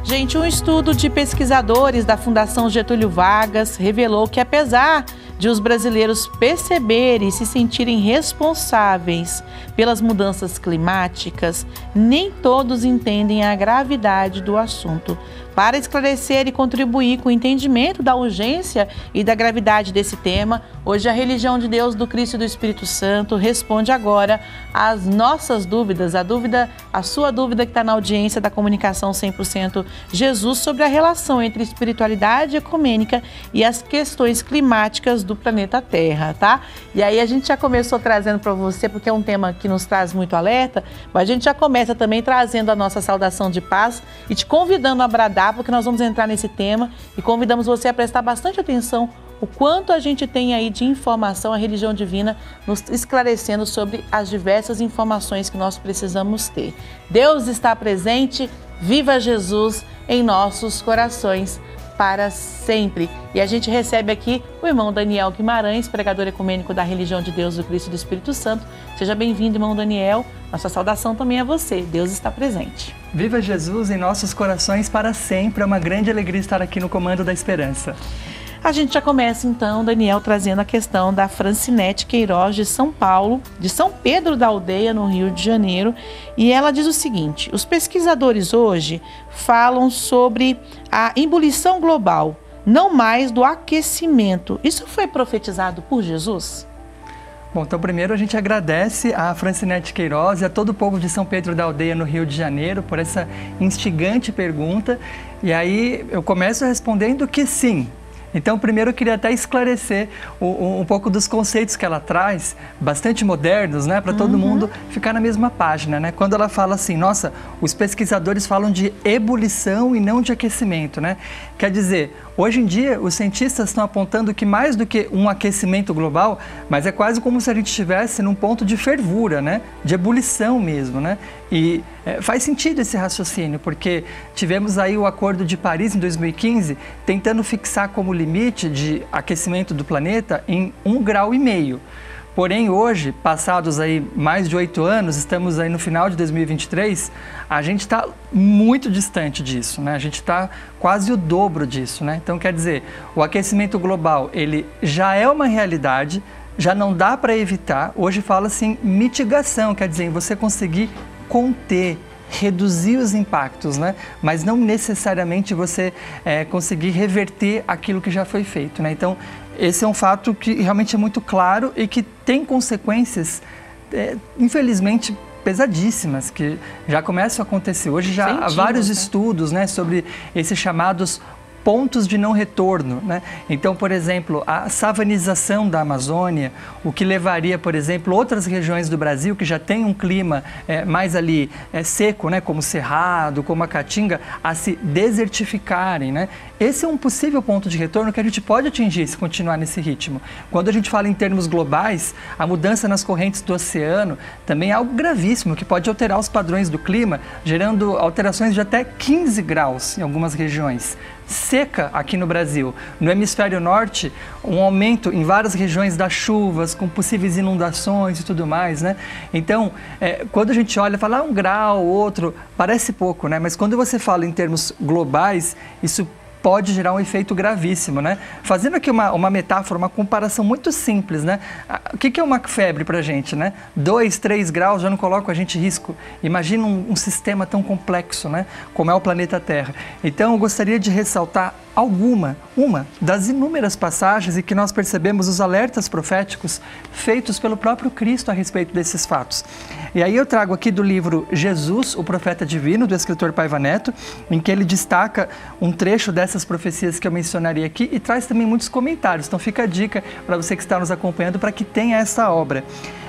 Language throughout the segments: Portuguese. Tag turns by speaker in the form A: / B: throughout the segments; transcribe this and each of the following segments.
A: Gente, um estudo de pesquisadores da Fundação Getúlio Vargas revelou que, apesar de os brasileiros perceberem e se sentirem responsáveis pelas mudanças climáticas, nem todos entendem a gravidade do assunto. Para esclarecer e contribuir com o entendimento da urgência e da gravidade desse tema, hoje a Religião de Deus, do Cristo e do Espírito Santo responde agora às nossas dúvidas, a sua dúvida que está na audiência da Comunicação 100% Jesus sobre a relação entre espiritualidade ecumênica e as questões climáticas do planeta Terra, tá? E aí a gente já começou trazendo para você, porque é um tema que nos traz muito alerta, mas a gente já começa também trazendo a nossa saudação de paz e te convidando a bradar, porque nós vamos entrar nesse tema e convidamos você a prestar bastante atenção o quanto a gente tem aí de informação, a religião divina nos esclarecendo sobre as diversas informações que nós precisamos ter. Deus está presente, viva Jesus em nossos corações para sempre. E a gente recebe aqui o irmão Daniel Guimarães, pregador ecumênico da Religião de Deus, do Cristo e do Espírito Santo. Seja bem-vindo, irmão Daniel. Nossa saudação também a você. Deus está presente.
B: Viva Jesus em nossos corações para sempre. É uma grande alegria estar aqui no Comando da Esperança.
A: A gente já começa então, Daniel, trazendo a questão da Francinete Queiroz de São Paulo, de São Pedro da Aldeia, no Rio de Janeiro. E ela diz o seguinte: os pesquisadores hoje falam sobre a ebulição global, não mais do aquecimento. Isso foi profetizado por Jesus?
B: Bom, então primeiro a gente agradece a Francinete Queiroz e a todo o povo de São Pedro da Aldeia, no Rio de Janeiro, por essa instigante pergunta. E aí eu começo respondendo que sim. Então, primeiro eu queria até esclarecer um pouco dos conceitos que ela traz, bastante modernos, né, para todo mundo ficar na mesma página, né? Quando ela fala assim, nossa, os pesquisadores falam de ebulição e não de aquecimento, né? Quer dizer, hoje em dia os cientistas estão apontando que mais do que um aquecimento global, mas é quase como se a gente estivesse num ponto de fervura, né? De ebulição mesmo, né? E faz sentido esse raciocínio, porque tivemos aí o Acordo de Paris em 2015, tentando fixar como limite de aquecimento do planeta em 1,5 grau. Porém, hoje, passados aí mais de 8 anos, estamos aí no final de 2023, a gente está muito distante disso, né? A gente está quase o dobro disso, né? Então, quer dizer, o aquecimento global, ele já é uma realidade, já não dá para evitar. Hoje fala-se em mitigação, quer dizer, em você conseguir conter, reduzir os impactos, né? Mas não necessariamente você conseguir reverter aquilo que já foi feito, né? Então, esse é um fato que realmente é muito claro e que tem consequências, infelizmente, pesadíssimas, que já começam a acontecer. Hoje já há vários estudos, né, sobre esses chamados pontos de não retorno, né? Então, por exemplo, a savanização da Amazônia, o que levaria, por exemplo, outras regiões do Brasil que já têm um clima mais ali seco, né, como o Cerrado, como a Caatinga, a se desertificarem, né? Esse é um possível ponto de retorno que a gente pode atingir se continuar nesse ritmo. Quando a gente fala em termos globais, a mudança nas correntes do oceano também é algo gravíssimo, que pode alterar os padrões do clima, gerando alterações de até 15 graus em algumas regiões. Seca aqui no Brasil. No hemisfério norte, um aumento em várias regiões das chuvas, com possíveis inundações e tudo mais, né? Então, quando a gente olha e fala 1 grau, outro, parece pouco, né? Mas quando você fala em termos globais, isso pode gerar um efeito gravíssimo, né? Fazendo aqui uma metáfora, uma comparação muito simples, né? O que é uma febre para a gente, né? 2, 3 graus já não coloca a gente em risco. Imagina um sistema tão complexo, né? Como é o planeta Terra. Então, eu gostaria de ressaltar uma das inúmeras passagens em que nós percebemos os alertas proféticos feitos pelo próprio Cristo a respeito desses fatos. E aí eu trago aqui do livro Jesus, o Profeta Divino, do escritor Paiva Neto, em que ele destaca um trecho dessas profecias que eu mencionaria aqui e traz também muitos comentários. Então fica a dica para você que está nos acompanhando para que tenha essa obra.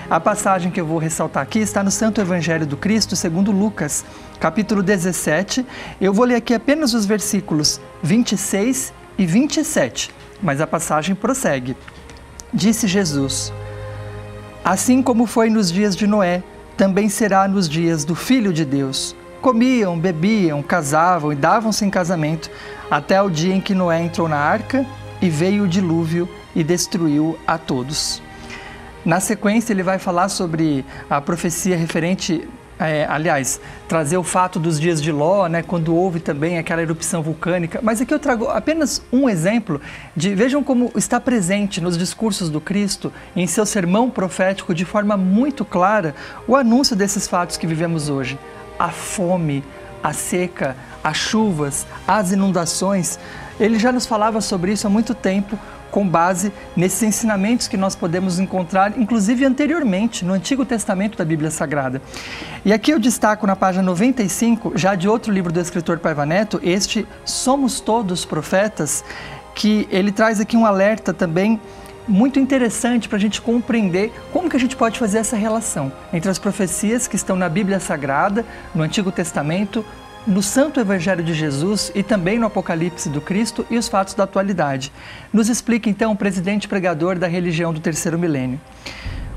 B: A passagem que eu vou ressaltar aqui está no Santo Evangelho do Cristo, segundo Lucas, capítulo 17. Eu vou ler aqui apenas os versículos 26 e 27, mas a passagem prossegue. Disse Jesus: assim como foi nos dias de Noé, também será nos dias do Filho de Deus. Comiam, bebiam, casavam e davam-se em casamento, até o dia em que Noé entrou na arca e veio o dilúvio e destruiu a todos. Na sequência, ele vai falar sobre a profecia referente aliás, trazer o fato dos dias de Ló, né, quando houve também aquela erupção vulcânica. Mas aqui eu trago apenas um exemplo de, vejam como está presente nos discursos do Cristo, em seu sermão profético, de forma muito clara, o anúncio desses fatos que vivemos hoje. A fome, a seca, as chuvas, as inundações. Ele já nos falava sobre isso há muito tempo, com base nesses ensinamentos que nós podemos encontrar, inclusive anteriormente, no Antigo Testamento da Bíblia Sagrada. E aqui eu destaco na página 95, já de outro livro do escritor Paiva Neto, este Somos Todos Profetas, que ele traz aqui um alerta também muito interessante para a gente compreender como que a gente pode fazer essa relação entre as profecias que estão na Bíblia Sagrada, no Antigo Testamento, no Santo Evangelho de Jesus e também no Apocalipse do Cristo e os fatos da atualidade. Nos explica então o presidente pregador da religião do terceiro milênio.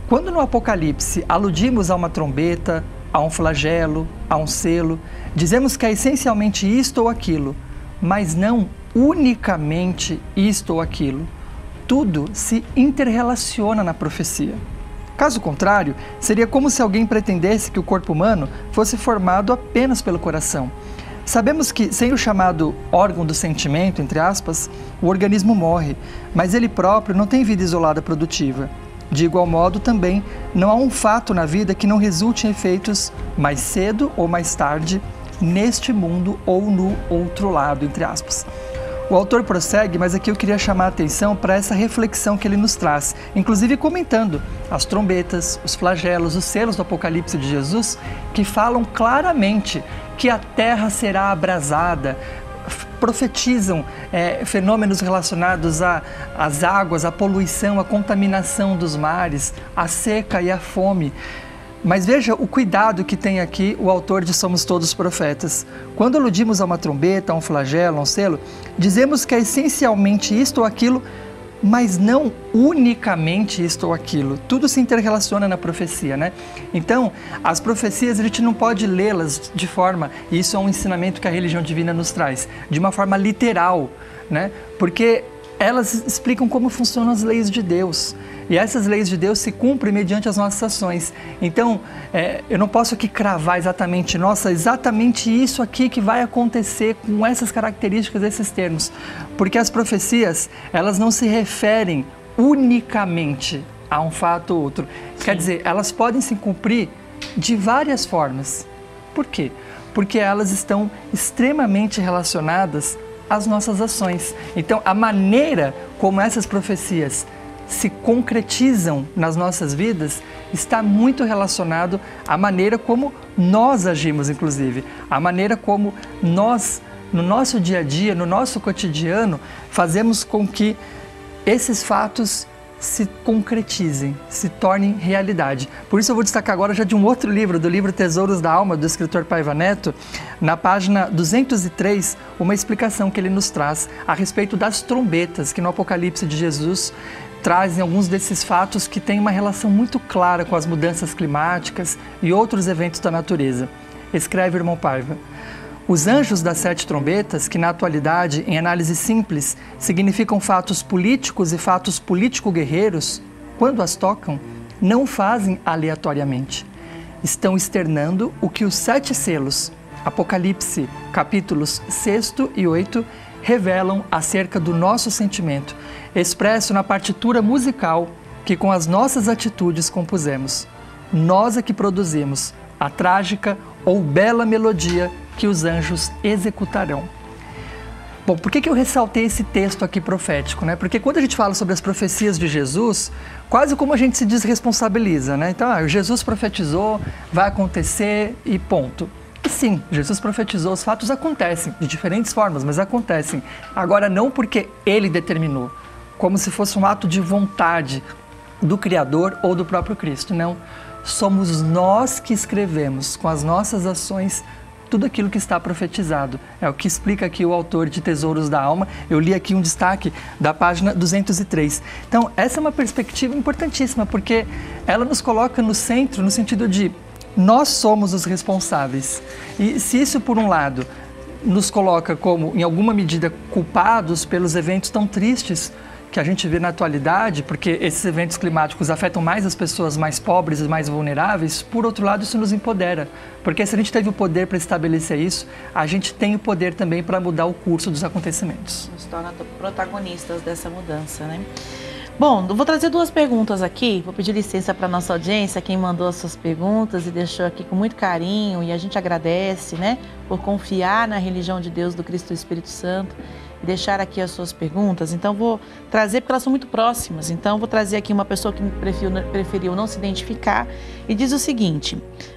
B: Quando no Apocalipse aludimos a uma trombeta, a um flagelo, a um selo, dizemos que é essencialmente isto ou aquilo, mas não unicamente isto ou aquilo. Tudo se interrelaciona na profecia. Caso contrário, seria como se alguém pretendesse que o corpo humano fosse formado apenas pelo coração. Sabemos que, sem o chamado órgão do sentimento, entre aspas, o organismo morre, mas ele próprio não tem vida isolada produtiva. De igual modo, também, não há um fato na vida que não resulte em efeitos mais cedo ou mais tarde, neste mundo ou no outro lado, entre aspas. O autor prossegue, mas aqui eu queria chamar a atenção para essa reflexão que ele nos traz, inclusive comentando as trombetas, os flagelos, os selos do Apocalipse de Jesus, que falam claramente que a terra será abrasada, profetizam fenômenos relacionados às águas, à poluição, à contaminação dos mares, a seca e a fome. Mas veja o cuidado que tem aqui o autor de Somos Todos Profetas. Quando aludimos a uma trombeta, a um flagelo, a um selo, dizemos que é essencialmente isto ou aquilo, mas não unicamente isto ou aquilo. Tudo se interrelaciona na profecia, né? Então, as profecias a gente não pode lê-las de forma, e isso é um ensinamento que a religião divina nos traz, de uma forma literal, né? Porque elas explicam como funcionam as leis de Deus. E essas leis de Deus se cumprem mediante as nossas ações. Então, eu não posso aqui cravar exatamente, nossa, exatamente isso aqui que vai acontecer com essas características, esses termos. Porque as profecias, elas não se referem unicamente a um fato ou outro. Sim. Quer dizer, elas podem se cumprir de várias formas. Por quê? Porque elas estão extremamente relacionadas às nossas ações. Então, a maneira como essas profecias se concretizam nas nossas vidas está muito relacionado à maneira como nós agimos, inclusive. A maneira como nós, no nosso dia a dia, no nosso cotidiano, fazemos com que esses fatos se concretizem, se tornem realidade. Por isso eu vou destacar agora já de um outro livro, do livro Tesouros da Alma, do escritor Paiva Neto, na página 203, uma explicação que ele nos traz a respeito das trombetas, que no Apocalipse de Jesus trazem alguns desses fatos que têm uma relação muito clara com as mudanças climáticas e outros eventos da natureza. Escreve o irmão Paiva: os anjos das 7 trombetas, que na atualidade, em análise simples, significam fatos políticos e fatos político-guerreiros, quando as tocam, não fazem aleatoriamente. Estão externando o que os 7 selos, Apocalipse, capítulos 6 e 8, revelam acerca do nosso sentimento, expresso na partitura musical que com as nossas atitudes compusemos. Nós é que produzimos a trágica ou bela melodia que os anjos executarão. Bom, por que eu ressaltei esse texto aqui profético, né? Porque quando a gente fala sobre as profecias de Jesus, quase como a gente se desresponsabiliza, né? Então, Jesus profetizou, vai acontecer e ponto. E sim, Jesus profetizou, os fatos acontecem, de diferentes formas, mas acontecem. Agora, não porque ele determinou, como se fosse um ato de vontade do Criador ou do próprio Cristo, não. Somos nós que escrevemos com as nossas ações tudo aquilo que está profetizado. É o que explica aqui o autor de Tesouros da Alma. Eu li aqui um destaque da página 203. Então, essa é uma perspectiva importantíssima, porque ela nos coloca no centro, no sentido de nós somos os responsáveis. E se isso, por um lado, nos coloca como, em alguma medida, culpados pelos eventos tão tristes que a gente vê na atualidade, porque esses eventos climáticos afetam mais as pessoas mais pobres e mais vulneráveis, por outro lado, isso nos empodera. Porque se a gente teve o poder para estabelecer isso, a gente tem o poder também para mudar o curso dos acontecimentos.
A: Nos torna protagonistas dessa mudança, né? Bom, eu vou trazer duas perguntas aqui, vou pedir licença para a nossa audiência, quem mandou as suas perguntas e deixou aqui com muito carinho, e a gente agradece, né, por confiar na religião de Deus, do Cristo e do Espírito Santo, e deixar aqui as suas perguntas. Então vou trazer, porque elas são muito próximas, então vou trazer aqui uma pessoa que preferiu não se identificar e diz o seguinte: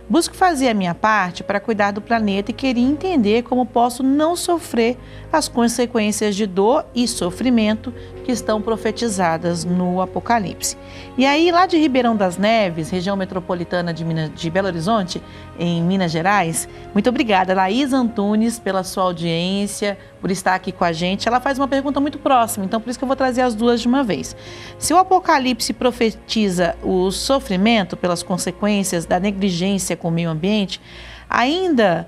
A: busco fazer a minha parte para cuidar do planeta e queria entender como posso não sofrer as consequências de dor e sofrimento que estão profetizadas no Apocalipse. E aí, lá de Ribeirão das Neves, região metropolitana de Belo Horizonte, em Minas Gerais, muito obrigada, Laís Antunes, pela sua audiência, por estar aqui com a gente. Ela faz uma pergunta muito próxima, então por isso que eu vou trazer as duas de uma vez. Se o Apocalipse profetiza o sofrimento pelas consequências da negligência com o meio ambiente, ainda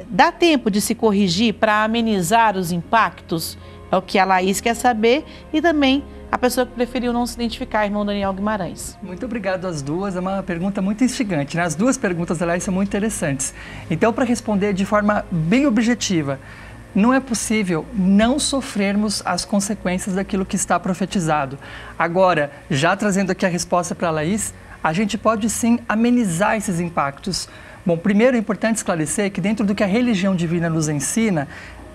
A: dá tempo de se corrigir para amenizar os impactos? É o que a Laís quer saber, e também a pessoa que preferiu não se identificar, irmão Daniel Guimarães.
B: Muito obrigado às duas, é uma pergunta muito instigante, né? As duas perguntas, aliás, são muito interessantes. Então, para responder de forma bem objetiva, não é possível não sofrermos as consequências daquilo que está profetizado. Agora, já trazendo aqui a resposta para a Laís, a gente pode sim amenizar esses impactos. Bom, primeiro é importante esclarecer que dentro do que a religião divina nos ensina,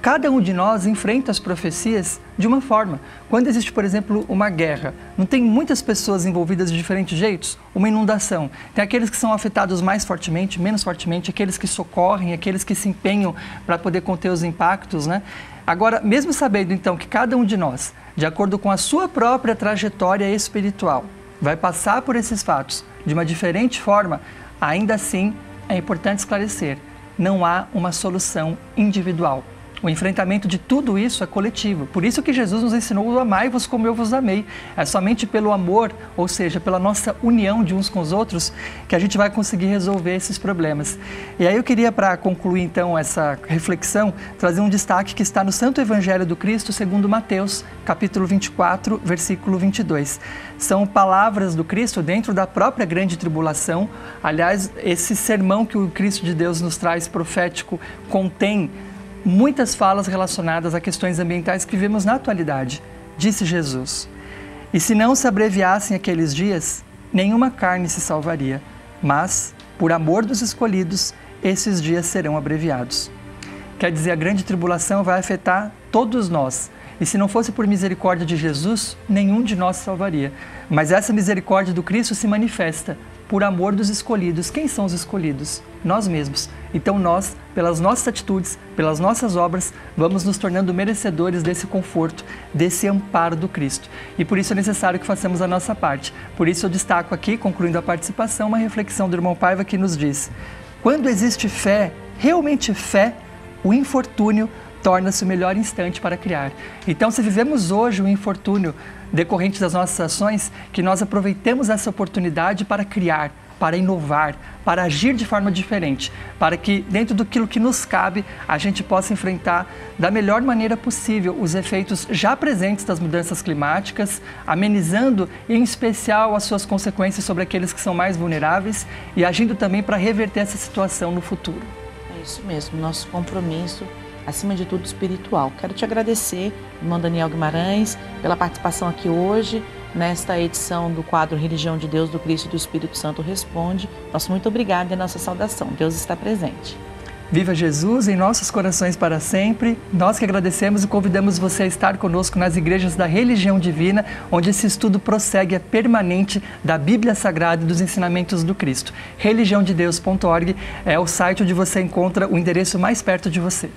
B: cada um de nós enfrenta as profecias de uma forma. Quando existe, por exemplo, uma guerra, não tem muitas pessoas envolvidas de diferentes jeitos? Uma inundação. Tem aqueles que são afetados mais fortemente, menos fortemente, aqueles que socorrem, aqueles que se empenham para poder conter os impactos, né? Agora, mesmo sabendo então que cada um de nós, de acordo com a sua própria trajetória espiritual, vai passar por esses fatos de uma diferente forma, ainda assim é importante esclarecer, não há uma solução individual. O enfrentamento de tudo isso é coletivo. Por isso que Jesus nos ensinou: amai-vos como eu vos amei. É somente pelo amor, ou seja, pela nossa união de uns com os outros, que a gente vai conseguir resolver esses problemas. E aí eu queria, para concluir então essa reflexão, trazer um destaque que está no Santo Evangelho do Cristo segundo Mateus, capítulo 24, versículo 22. São palavras do Cristo dentro da própria grande tribulação. Aliás, esse sermão que o Cristo de Deus nos traz profético contém muitas falas relacionadas a questões ambientais que vivemos na atualidade. Disse Jesus: e se não se abreviassem aqueles dias, nenhuma carne se salvaria, mas, por amor dos escolhidos, esses dias serão abreviados. Quer dizer, a grande tribulação vai afetar todos nós. E se não fosse por misericórdia de Jesus, nenhum de nós se salvaria. Mas essa misericórdia do Cristo se manifesta por amor dos escolhidos. Quem são os escolhidos? Nós mesmos. Então nós, pelas nossas atitudes, pelas nossas obras, vamos nos tornando merecedores desse conforto, desse amparo do Cristo. E por isso é necessário que façamos a nossa parte. Por isso eu destaco aqui, concluindo a participação, uma reflexão do irmão Paiva que nos diz: quando existe fé, realmente fé, o infortúnio torna-se o melhor instante para criar. Então, se vivemos hoje o infortúnio decorrente das nossas ações, que nós aproveitemos essa oportunidade para criar, para inovar, para agir de forma diferente, para que dentro daquilo que nos cabe, a gente possa enfrentar da melhor maneira possível os efeitos já presentes das mudanças climáticas, amenizando em especial as suas consequências sobre aqueles que são mais vulneráveis e agindo também para reverter essa situação no futuro.
A: É isso mesmo, nosso compromisso, acima de tudo, espiritual. Quero te agradecer, irmão Daniel Guimarães, pela participação aqui hoje, nesta edição do quadro Religião de Deus, do Cristo e do Espírito Santo Responde. Nosso muito obrigado e a nossa saudação. Deus está presente.
B: Viva Jesus em nossos corações para sempre. Nós que agradecemos e convidamos você a estar conosco nas igrejas da Religião Divina, onde esse estudo prossegue, é permanente, da Bíblia Sagrada e dos ensinamentos do Cristo. religiãodedeus.org é o site onde você encontra o endereço mais perto de você.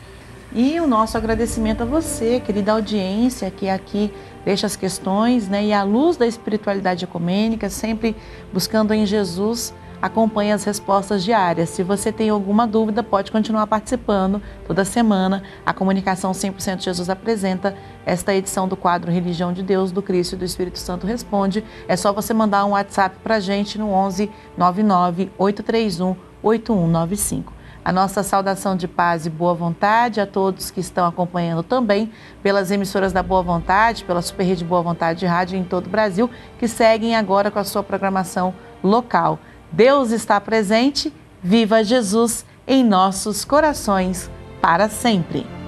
A: E o nosso agradecimento a você, querida audiência, que aqui deixa as questões, né? E à luz da espiritualidade ecumênica, sempre buscando em Jesus, acompanhe as respostas diárias. Se você tem alguma dúvida, pode continuar participando. Toda semana, a Comunicação 100% Jesus apresenta esta edição do quadro Religião de Deus, do Cristo e do Espírito Santo Responde. É só você mandar um WhatsApp para a gente no 11 99 831 8195. A nossa saudação de paz e boa vontade a todos que estão acompanhando também pelas emissoras da Boa Vontade, pela Super Rede Boa Vontade de Rádio em todo o Brasil, que seguem agora com a sua programação local. Deus está presente, viva Jesus em nossos corações para sempre.